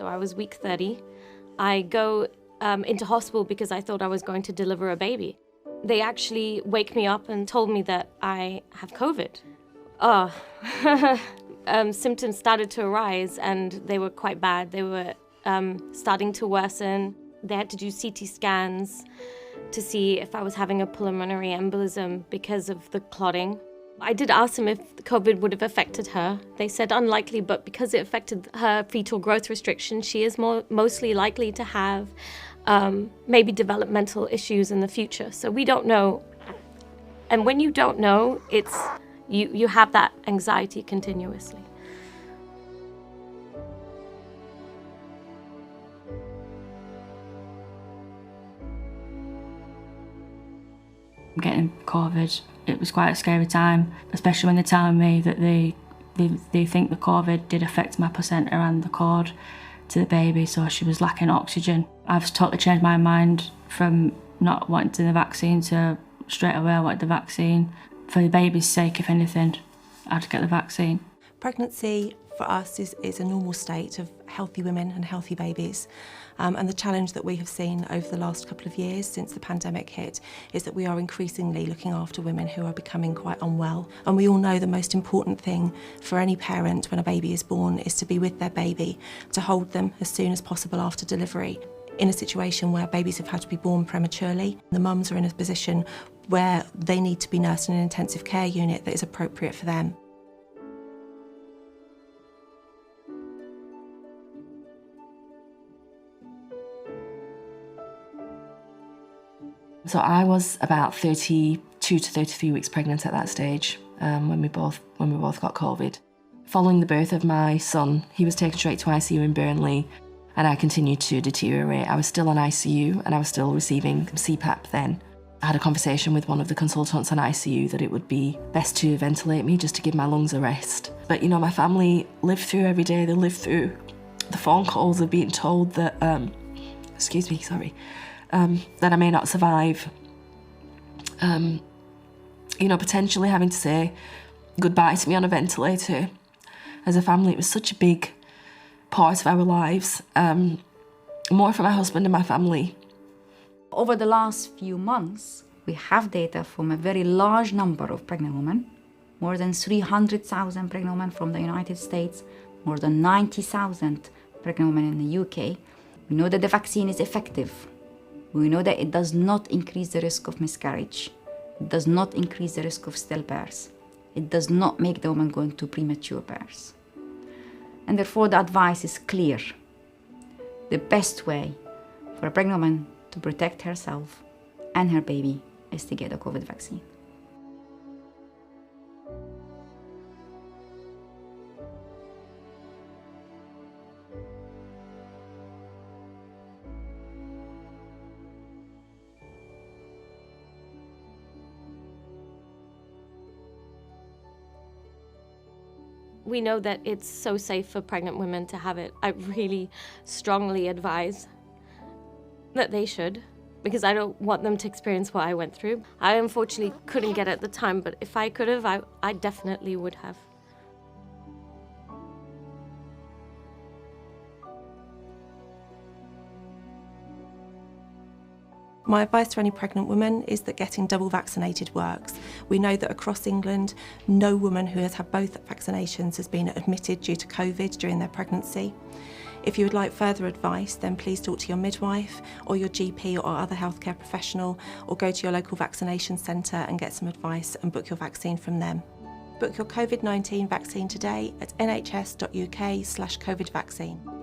So I was week 30. I go into hospital because I thought I was going to deliver a baby. They actually wake me up and told me that I have COVID. Symptoms started to arise and they were quite bad. They were starting to worsen. They had to do CT scans to see if I was having a pulmonary embolism because of the clotting. I did ask them if COVID would have affected her. They said unlikely, but because it affected her fetal growth restriction, she is mostly likely to have maybe developmental issues in the future. So we don't know. And when you don't know, you have that anxiety continuously. Getting COVID, it was quite a scary time, especially when they're telling me that they think the COVID did affect my placenta and the cord to the baby, so she was lacking oxygen. I've totally changed my mind from not wanting the vaccine to straight away I wanted the vaccine. For the baby's sake, if anything, I'd get the vaccine. Pregnancy for us is a normal state of healthy women and healthy babies. And the challenge that we have seen over the last couple of years since the pandemic hit is that we are increasingly looking after women who are becoming quite unwell. And we all know the most important thing for any parent when a baby is born is to be with their baby, to hold them as soon as possible after delivery. In a situation where babies have had to be born prematurely, the mums are in a position where they need to be nursed in an intensive care unit that is appropriate for them. So I was about 32 to 33 weeks pregnant at that stage when we both got COVID. Following the birth of my son, he was taken straight to ICU in Burnley and I continued to deteriorate. I was still on ICU and I was still receiving CPAP then. I had a conversation with one of the consultants on ICU that it would be best to ventilate me just to give my lungs a rest. But you know, my family lived through every day. They lived through the phone calls of being told that, that I may not survive. You know, potentially having to say goodbye to me on a ventilator. As a family, it was such a big part of our lives, more for my husband and my family. Over the last few months, we have data from a very large number of pregnant women, more than 300,000 pregnant women from the United States, more than 90,000 pregnant women in the UK. We know that the vaccine is effective. We know that it does not increase the risk of miscarriage. It does not increase the risk of stillbirth. It does not make the woman go into premature birth. And therefore the advice is clear. The best way for a pregnant woman to protect herself and her baby is to get a COVID vaccine. We know that it's so safe for pregnant women to have it. I really strongly advise that they should, because I don't want them to experience what I went through. I unfortunately couldn't get it at the time, but if I could have, I definitely would have. My advice to any pregnant woman is that getting double vaccinated works. We know that across England, no woman who has had both vaccinations has been admitted due to COVID during their pregnancy. If you would like further advice, then please talk to your midwife or your GP or other healthcare professional, or go to your local vaccination centre and get some advice and book your vaccine from them. Book your COVID-19 vaccine today at nhs.uk/COVID vaccine.